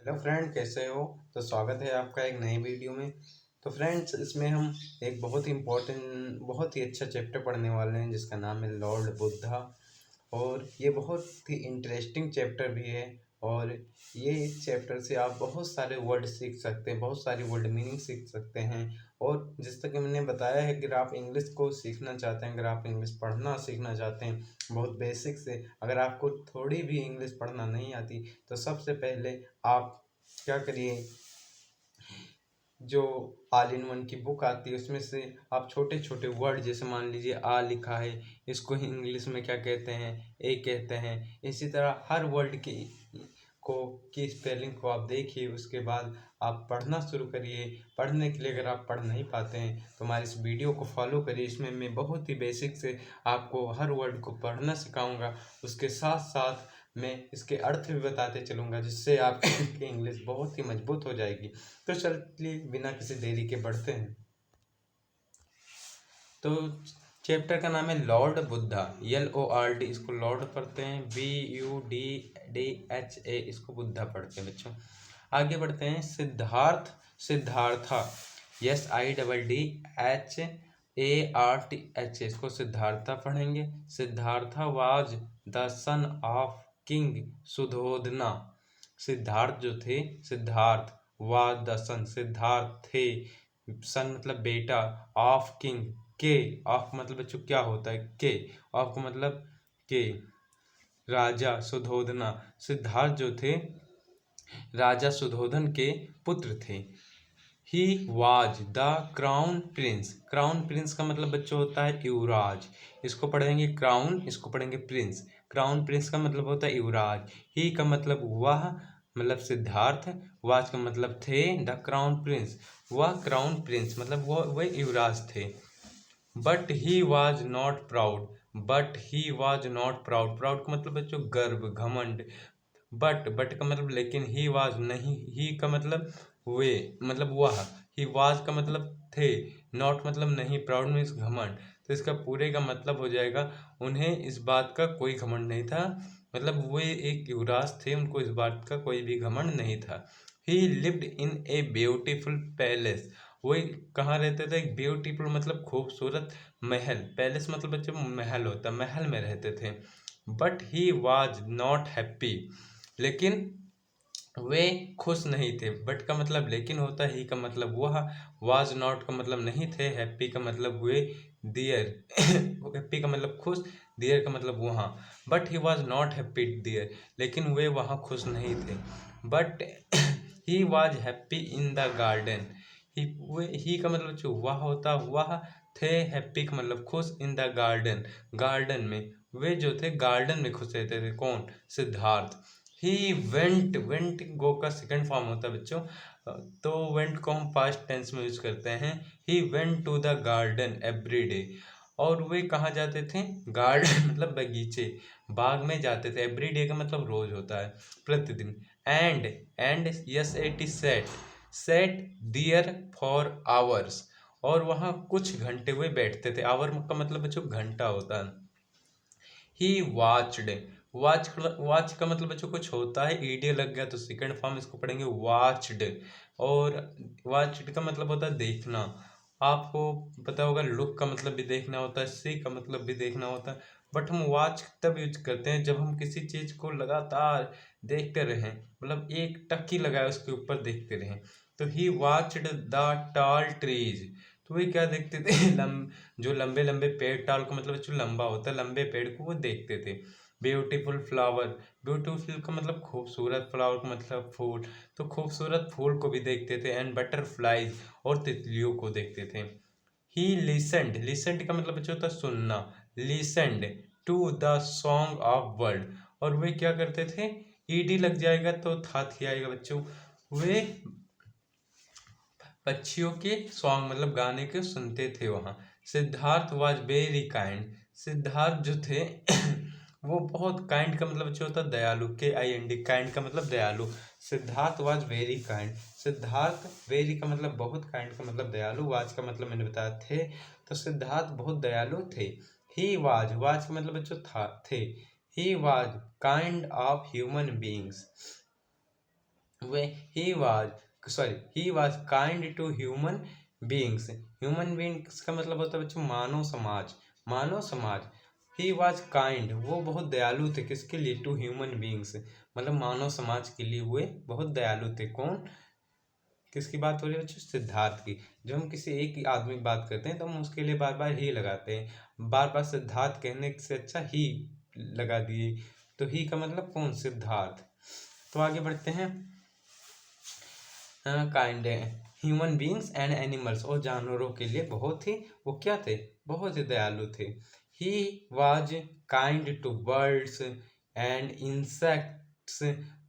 Hello friend, कैसे हो? तो स्वागत है आपका एक नई वीडियो में। तो फ्रेंड्स, इसमें हम एक बहुत ही इम्पोर्टेंट, बहुत ही अच्छा चैप्टर पढ़ने वाले हैं जिसका नाम है लॉर्ड बुद्धा। और ये बहुत ही इंटरेस्टिंग चैप्टर भी है। और ये इस चैप्टर से आप बहुत सारे वर्ड सीख सकते हैं, बहुत सारी वर्ड मीनिंग सीख सकते हैं। और जिस तक कि मैंने बताया है कि अगर आप इंग्लिश को सीखना चाहते हैं, अगर आप इंग्लिश पढ़ना सीखना चाहते हैं बहुत बेसिक से, अगर आपको थोड़ी भी इंग्लिश पढ़ना नहीं आती, तो सबसे पहले आप क्या करिए, जो ऑल इन वन की बुक आती है उसमें से आप छोटे छोटे वर्ड, जैसे मान लीजिए आ लिखा है, इसको ही इंग्लिश में क्या कहते हैं, ए कहते हैं। इसी तरह हर वर्ड की स्पेलिंग को आप देखिए, उसके बाद आप पढ़ना शुरू करिए। पढ़ने के लिए अगर आप पढ़ नहीं पाते हैं तो हमारे इस वीडियो को फॉलो करिए। इसमें मैं बहुत ही बेसिक से आपको हर वर्ड को पढ़ना सिखाऊंगा, उसके साथ साथ मैं इसके अर्थ भी बताते चलूँगा, जिससे आपकी इंग्लिश बहुत ही मजबूत हो जाएगी। तो चलिए बिना किसी देरी के बढ़ते हैं। तो चैप्टर का नाम है लॉर्ड बुद्धा, LORD, इसको लॉर्ड पढ़ते हैं, BUDDHA इसको बुद्धा पढ़ते हैं बच्चों। आगे बढ़ते हैं। सिद्धार्थ, सिद्धार्था, SIDDHARTH, इसको सिद्धार्था पढ़ेंगे। Siddhartha was the son of king Suddhodana. Siddharth जो थे, Siddharth was the son, Siddharth थे, सन मतलब बेटा, ऑफ किंग, के, ऑफ मतलब बच्चों क्या होता है, के, ऑफ का मतलब के, राजा सुधोधना। सिद्धार्थ जो थे राजा सुधोधन के पुत्र थे। He was the crown Prince, crown Prince का मतलब बच्चों होता है युवराज। इसको पढ़ेंगे क्राउन, इसको पढ़ेंगे प्रिंस। क्राउन प्रिंस का मतलब होता है युवराज। ही का मतलब वह, मतलब सिद्धार्थ। वाज का मतलब थे, द क्राउन प्रिंस, वह क्राउन प्रिंस मतलब वह युवराज थे। But he was not proud, but he was not proud, proud का मतलब बच्चों गर्व, घमंड। बट का मतलब लेकिन, ही वाज नहीं, ही का मतलब वे, मतलब वह, ही वाज का मतलब थे, नॉट मतलब नहीं, प्राउड मीन्स घमंड। तो इसका पूरे का मतलब हो जाएगा उन्हें इस बात का कोई घमंड नहीं था, मतलब वे एक युवराज थे, उनको इस बात का कोई भी घमंड नहीं था। ही lived in a beautiful palace, वही कहाँ रहते थे, एक ब्यूटीफुल मतलब खूबसूरत महल, पैलेस मतलब बच्चों महल होता, महल में रहते थे। But he was not happy, लेकिन वे खुश नहीं थे। बट का मतलब लेकिन होता है, ही का मतलब वह, वाज नॉट का मतलब नहीं थे, हैप्पी का मतलब हुए, दियर हैप्पी का मतलब खुश, दियर का मतलब वहाँ। But he was not happy there, लेकिन वे वहाँ खुश नहीं थे। But he was happy in the garden, he का मतलब जो वह होता वह थे, हैप्पी का मतलब खुश, इन द गार्डन, गार्डन में, वे जो थे गार्डन में खुश रहते थे। कौन? सिद्धार्थ। ही वेंट गो का सेकंड फॉर्म होता है बच्चों, तो वेंट को हम पास्ट टेंस में यूज करते हैं। He went to the garden every day, और वे कहाँ जाते थे, गार्डन मतलब बगीचे, बाग में जाते थे। एवरी डे का मतलब रोज होता है, प्रतिदिन। And yes it is set, set there for hours, और वहाँ कुछ घंटे वे बैठते थे। आवर का मतलब बच्चों घंटा होता है। ही वॉच्ड, वॉच का मतलब बच्चों कुछ होता है, ईडी लग गया तो सेकंड फॉर्म इसको पढ़ेंगे वॉच्ड। और वॉच्ड का मतलब होता है देखना, आपको पता होगा लुक का मतलब भी देखना होता है, सी का मतलब भी देखना होता है। बट हम वॉच तब यूज करते हैं जब हम किसी चीज को लगातार देखते रहें, मतलब एक टक्की लगाए उसके ऊपर देखते रहें। तो ही वॉच्ड द टॉल ट्रीज, तो वे क्या देखते थे जो लंबे लंबे पेड़, टाल का मतलब जो लंबा होता है, लंबे पेड़ को वो देखते थे। ब्यूटीफुल फ्लावर, ब्यूटीफुल का मतलब खूबसूरत, फ्लावर का मतलब फूल, तो खूबसूरत फूल को भी देखते थे। एंड बटरफ्लाइज, और तितलियों को देखते थे। ही लिसनड, लिसनड का मतलब बच्चों होता है सुनना, listened to the song of world, और वे क्या करते थे, ईडी लग जाएगा तो था थी आएगा बच्चों, वे पक्षियों के सॉन्ग मतलब गाने के सुनते थे वहाँ। Siddharth was very kind, Siddharth जो थे वो बहुत काइंड का मतलब जो होता है दयालु, KIND, काइंड का मतलब दयालु। Siddharth was very kind, Siddharth very का मतलब बहुत, काइंड का मतलब दयालु, वाज का मतलब मैंने बताया थे, तो सिद्धार्थ बहुत दयालु थे। ही वाज, वाज का मतलब बच्चों था, थे। He was kind of human beings, वे he was kind to human beings. Human beings का मतलब होता है बच्चों मानव समाज। मानव समाज। ही वाज काइंड, वो बहुत दयालु थे। किसके लिए? टू ह्यूमन बीइंग्स, मतलब मानव समाज के लिए वे बहुत दयालु थे। कौन? किसकी बात हो रही है बच्चों? सिद्धार्थ की। जब हम किसी एक ही आदमी की बात करते हैं तो हम उसके लिए बार बार ही लगाते हैं। बार बार सिद्धार्थ कहने से अच्छा ही लगा दिए। तो ही का मतलब कौन? सिद्धार्थ। तो आगे बढ़ते हैं। Kind human beings and animals, और जानवरों के लिए बहुत ही वो क्या थे? बहुत ही दयालु थे। He was kind to birds and insects.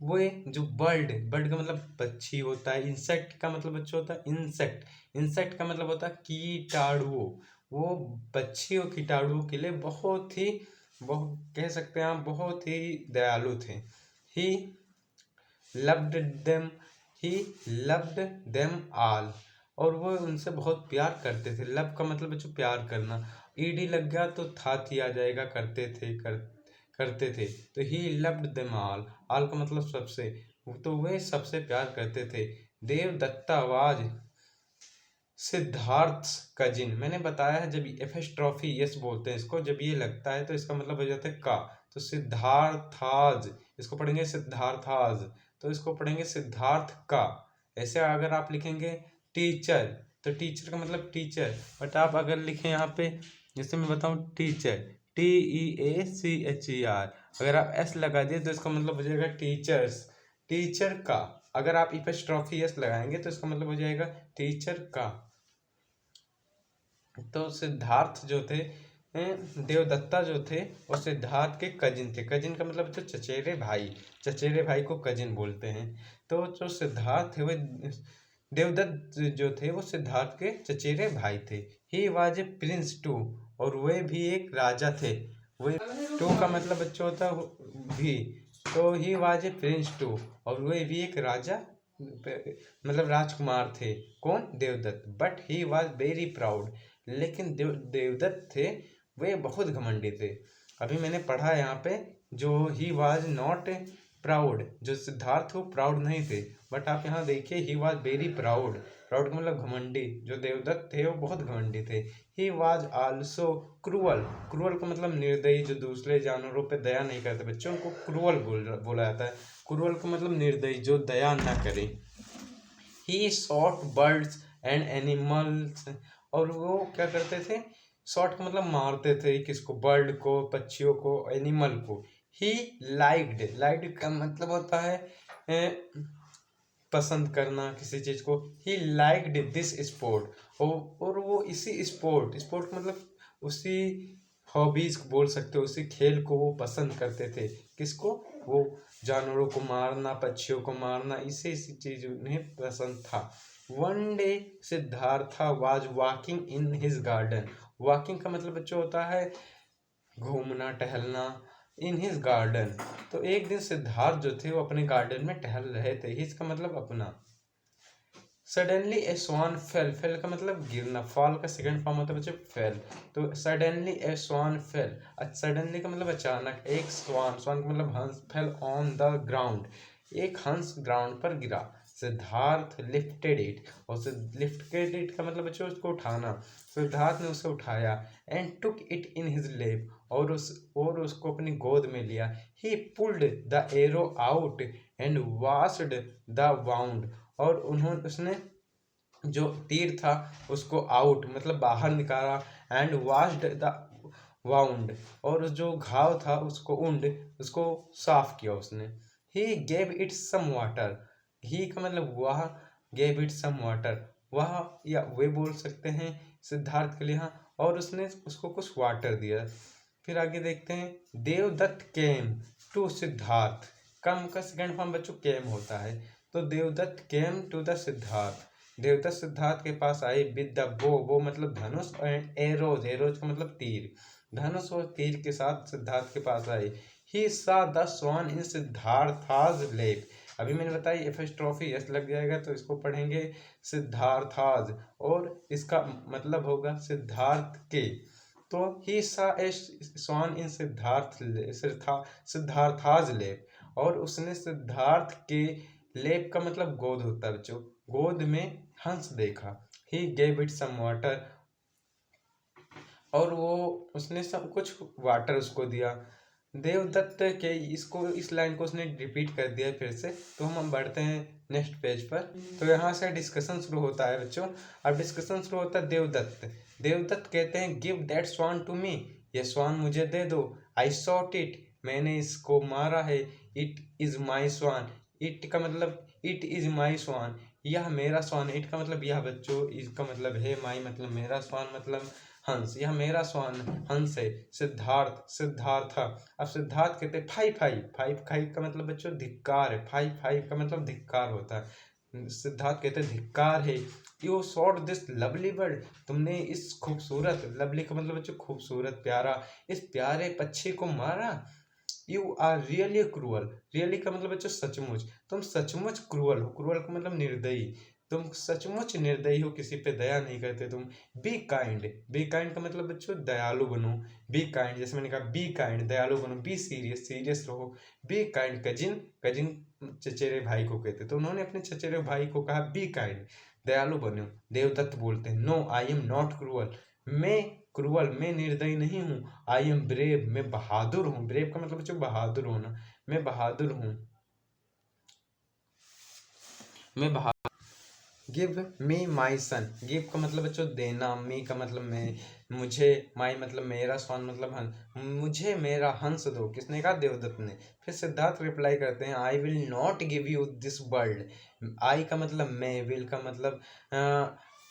वे जो बर्ड का मतलब पक्षी होता है, इंसेक्ट का मतलब बच्चा होता है इंसेक्ट। इंसेक्ट का मतलब होता है कीटाणु। वो पक्षी और कीटाणुओं के लिए बहुत कह सकते हैं आप, बहुत ही दयालु थे। He loved them he loved them all, और वो उनसे बहुत प्यार करते थे। लव का मतलब है जो प्यार करना। ईडी लग गया तो था थी आ जाएगा, करते थे। तो ही लव्ड देम ऑल का मतलब सबसे, तो वे सबसे प्यार करते थे। Devdatta was Siddharth cousin. मैंने बताया है जब एफेस्ट्रॉफी यस बोलते हैं इसको, जब ये लगता है तो इसका मतलब हो जाता है का। तो सिद्धार्थाज, इसको पढ़ेंगे सिद्धार्थाज, तो इसको पढ़ेंगे सिद्धार्थ का। ऐसे अगर आप लिखेंगे टीचर, तो टीचर का मतलब टीचर, बट आप अगर लिखें यहाँ पे, जैसे मैं बताऊँ टीचर, TEACHER, अगर आप एस लगा दिए तो इसका मतलब हो जाएगा टीचर्स, टीचर का। अगर आप एफेस्ट्रॉफी यस लगाएंगे तो इसका मतलब हो जाएगा टीचर का। तो सिद्धार्थ जो थे, देवदत्ता जो थे वो सिद्धार्थ के कजिन थे। कजिन का मतलब तो चचेरे भाई, चचेरे भाई को कजिन बोलते हैं। तो जो सिद्धार्थ थे वो देवदत्त जो थे वो सिद्धार्थ के चचेरे भाई थे। He was a prince too, और वे भी एक राजा थे। वे टू का मतलब बच्चा होता है भी, तो he was a prince too, और वे भी एक राजा मतलब राजकुमार थे। कौन? Devdatt. But he was very proud, लेकिन देवदत्त थे वे बहुत घमंडी थे। अभी मैंने पढ़ा यहाँ पे, जो ही वॉज नॉट प्राउड, जो सिद्धार्थ वो प्राउड नहीं थे, बट आप यहाँ देखिए ही वॉज वेरी प्राउड। प्राउड का मतलब घमंडी। जो देवदत्त थे वो बहुत घमंडी थे। He was also cruel. Cruel का मतलब निर्दयी, जो दूसरे जानवरों पे दया नहीं करते बच्चों, उनको क्रूअल बोला जाता है। क्रूअल का मतलब निर्दयी, जो दया ना करे। ही शॉट बर्ड्स एंड एनिमल्स, और वो क्या करते थे? शॉट का मतलब मारते थे। किसको? बर्ड को, पक्षियों को, एनिमल को। ही लाइक्ड का मतलब होता है पसंद करना किसी चीज को। ही लाइक्ड दिस स्पोर्ट, और वो इसी स्पोर्ट मतलब उसी हॉबीज को बोल सकते हो, उसी खेल को वो पसंद करते थे। किसको? वो जानवरों को मारना, पक्षियों को मारना, इसी चीज उन्हें पसंद था। One day Siddhartha was walking in his garden. Walking का मतलब बच्चों होता है घूमना, टहलना। इन हिज गार्डन, तो एक दिन सिद्धार्थ जो थे वो अपने गार्डन में टहल रहे थे। हिज का मतलब अपना। सडनली ए स्वान फेल का मतलब गिरना। फॉल का सेकंड फॉर्म होता है बच्चे फेल। तो suddenly a swan fell, suddenly का मतलब अचानक। एक स्वान का मतलब हंस, फेल ऑन द ग्राउंड, एक हंस ग्राउंड पर गिरा। सिद्धार्थ लिफ्टेड इट, और लिफ्टेड इट का मतलब बच्चों उसको उठाना। सिद्धार्थ ने उसे उठाया। And took it in his लेप, और उसको अपनी गोद में लिया। ही pulled the arrow out and washed the wound, और उसने जो तीर था उसको आउट मतलब बाहर निकाला। एंड वाश्ड द वाउंड, और जो घाव था उसको साफ किया उसने। He gave it some water, he का मतलब वह, गेव इट सम वाटर वह, या वे बोल सकते हैं सिद्धार्थ के लिए, हाँ। और उसने उसको कुछ वाटर दिया। फिर आगे देखते हैं। Devdatt came to Siddharth, come का सेकंड फॉर्म बच्चों केम होता है। तो Devdatt came to the Siddharth, Devdatt Siddharth के पास आए विद द बो मतलब धनुष, एंड एरोज, एरोज का मतलब तीर। धनुष और तीर के साथ सिद्धार्थ के पास आए। ही सा द स्वान इन सिद्धार्थाज लेक, अभी मैंने बताया एफिस्ट्रॉफी एस लग जाएगा तो इसको पढ़ेंगे सिद्धार्थाज, और इसका मतलब होगा सिद्धार्थ के। तो ही सा ए स्वान इन सिद्धार्थाज लेक, और उसने सिद्धार्थ के लेप का मतलब गोद होता है बच्चों, गोद में हंस देखा। He gave it some water, और वो उसने सब कुछ वाटर उसको दिया। देवदत्त के इसको इस लाइन को उसने रिपीट कर दिया फिर से। तो हम बढ़ते हैं नेक्स्ट पेज पर। तो यहाँ से डिस्कशन शुरू होता है बच्चों। अब डिस्कशन शुरू होता है देवदत्त। देवदत्त कहते हैं give that swan to me, ये स्वान मुझे दे दो। आई शॉट इट, मैंने इसको मारा है। It is my swan, it का मतलब इट इज माई स्वान, यह मेरा स्वान। इट का मतलब यह बच्चों, इसका मतलब है माई मतलब मेरा, स्वान मतलब हंस, यह मेरा स्वान हंस है। सिद्धार्थ, सिद्धार्थ। अब सिद्धार्थ कहते हैं फाइव फाइव, फाइव फाइव का मतलब बच्चों धिक्कार है, फाइव फाइव का मतलब धिक्कार होता है। सिद्धार्थ कहते हैं धिक्कार है। You shot this lovely bird, तुमने इस खूबसूरत, लवली का मतलब बच्चों खूबसूरत प्यारा, इस प्यारे पक्षी को मारा। You are really cruel, really का मतलब बच्चों सचमुच, तुम सचमुच क्रूअल हो, क्रूअल का मतलब निर्दयी, तुम सचमुच निर्दयी हो, किसी पे दया नहीं करते तुम। बी काइंड, बी काइंड का मतलब बच्चों दयालु बनो। बी काइंड, जैसे मैंने कहा बी काइंड दयालु बनो। बी सीरियस, सीरियस रहो। बी काइंड कजिन, कजिन चचेरे भाई को कहते, तो उन्होंने अपने चचेरे भाई को कहा बी काइंड दयालु बनो। देवदत्त बोलते हैं no I am not cruel, मैं क्रूअल, मैं निर्दयी नहीं हूँ। आई एम ब्रेव, मैं बहादुर हूँ। ब्रेव का मतलब बच्चों बहादुर होना, मैं बहादुर हूँ, मैं बहादुर। गिव मी माई सन, गिव का मतलब बच्चों देना, मी का मतलब मैं, मुझे, माई मतलब मेरा, स्वान मतलब हंस, मुझे मेरा हंस दो। किसने कहा? देवदत्त ने। फिर सिद्धार्थ रिप्लाई करते हैं I will not give you this bird. I का मतलब मैं, विल का मतलब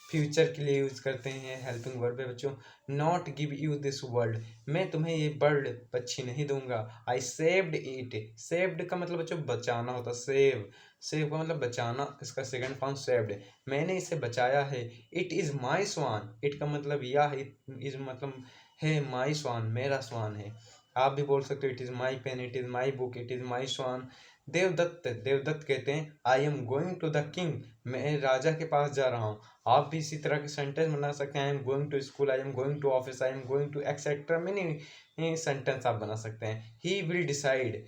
फ्यूचर के लिए यूज करते हैं, हेल्पिंग वर्ब है बच्चों। Not give you this world, मैं तुम्हें ये बर्ड पक्षी नहीं दूंगा। आई सेव्ड इट, सेव्ड का मतलब बच्चों बचाना होता, सेव, सेव का मतलब बचाना, इसका सेकंड फॉर्म सेव्ड, मैंने इसे बचाया है। It is my swan, it का मतलब यह, इज मतलब है माई स्वान, मेरा स्वान है। आप भी बोल सकते हो it is my pen, it is my book, it is my swan. Devadatta, Devdutt कहते हैं I am going to the king, मैं राजा के पास जा रहा हूँ। आप भी इसी तरह के सेंटेंस बना सकते हैं। I am going to school, I am going to office, I am going to etcetera, many sentence आप बना सकते हैं। ही विल डिसाइड,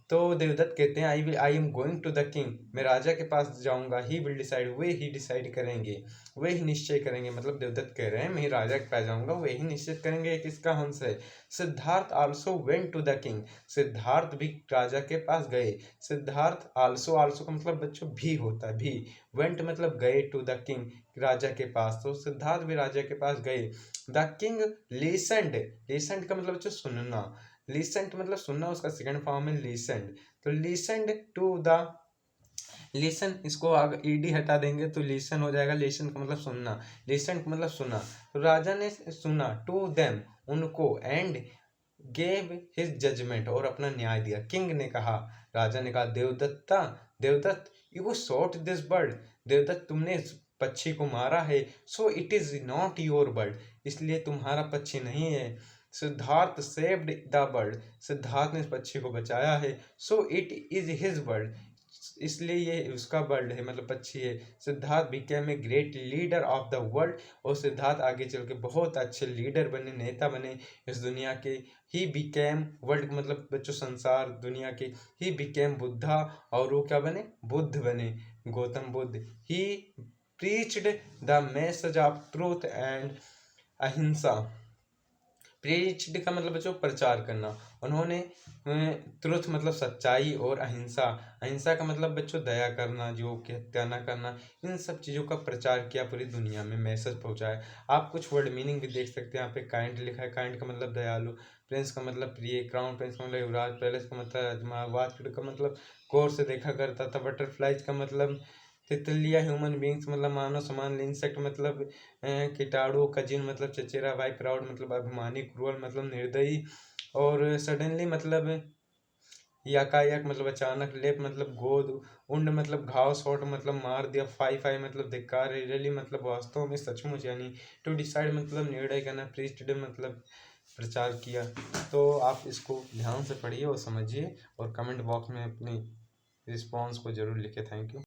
तो देवदत्त कहते हैं I am going to the king, मैं राजा के पास जाऊंगा। ही विल डिसाइड, वे ही डिसाइड करेंगे, वे ही निश्चय करेंगे। मतलब देवदत्त कह रहे हैं मैं राजा के पास जाऊंगा, वे ही निश्चित करेंगे किसका हंस है। Siddharth also went to the king, Siddharth भी राजा के पास गए। सिद्धार्थ आल्सो, आल्सो का मतलब बच्चों भी होता है, भी। वेंट मतलब गए, टू द किंग राजा के पास, तो सिद्धार्थ भी राजा के पास गए। द किंग लिसनड, लिसनड का मतलब बच्चों सुनना, लिसेंट मतलब सुनना, उसका सेकंड फॉर्म है लिसेंड। तो लिसेंड टू द, लिसन, इसको अगर ईडी हटा देंगे तो लिसन हो जाएगा। लिसन का मतलब सुनना, लिसन का मतलब सुना। तो राजा ने सुना, टू देम उनको, एंड गेव हिज जजमेंट और अपना न्याय दिया। किंग ने कहा, राजा ने कहा Devdatta, Devdatt you shot this bird, Devdatt तुमने इस पक्षी को मारा है। So it is not your bird, इसलिए तुम्हारा पक्षी नहीं है। Siddharth saved the bird, Siddharth ने इस पक्षी को बचाया है। So it is his bird, इसलिए ये उसका बर्ड है, मतलब पक्षी है। Siddharth became a great leader of the world, और सिद्धार्थ आगे चल के बहुत अच्छे लीडर बने, नेता बने इस दुनिया के। ही बिकेम, वर्ल्ड मतलब बच्चों संसार दुनिया के। ही बिकेम बुद्धा, और वो क्या बने? बुद्ध बने, Gautam Buddha. He preached the message of truth and ahimsa, preached का मतलब बच्चों प्रचार करना। उन्होंने ट्रुथ मतलब सच्चाई, और अहिंसा, अहिंसा का मतलब बच्चों दया करना, जो कि हत्या न करना, इन सब चीज़ों का प्रचार किया, पूरी दुनिया में मैसेज पहुंचाया। आप कुछ वर्ड मीनिंग भी देख सकते हैं, यहाँ पे काइंड लिखा है, काइंड का मतलब दयालु, प्रिंस का मतलब प्रिय, क्राउन प्रिंस का मतलब युवराज, पैलेस का मतलब राजकुमार, वाचड़ का मतलब गौर से देखा करता था, बटरफ्लाइज का मतलब तितलिया, ह्यूमन बींग्स मतलब मानव समान, इंसेक्ट मतलब कीटाणु, कजिन मतलब चचेरा भाई, प्राउड मतलब अभिमानी, क्रूअल मतलब निर्दयी, और सडनली मतलब याकायक मतलब अचानक, लेप मतलब गोद, उंड मतलब घाव, शॉट मतलब मार दिया, फाई फाई मतलब धिक्कार, रियली मतलब वास्तव में, सचमुच यानी, टू डिसाइड मतलब निर्णय करना, प्रीच्ड मतलब प्रचार किया। तो आप इसको ध्यान से पढ़िए और समझिए, और कमेंट बॉक्स में अपनी रिस्पॉन्स को जरूर लिखे। Thank you.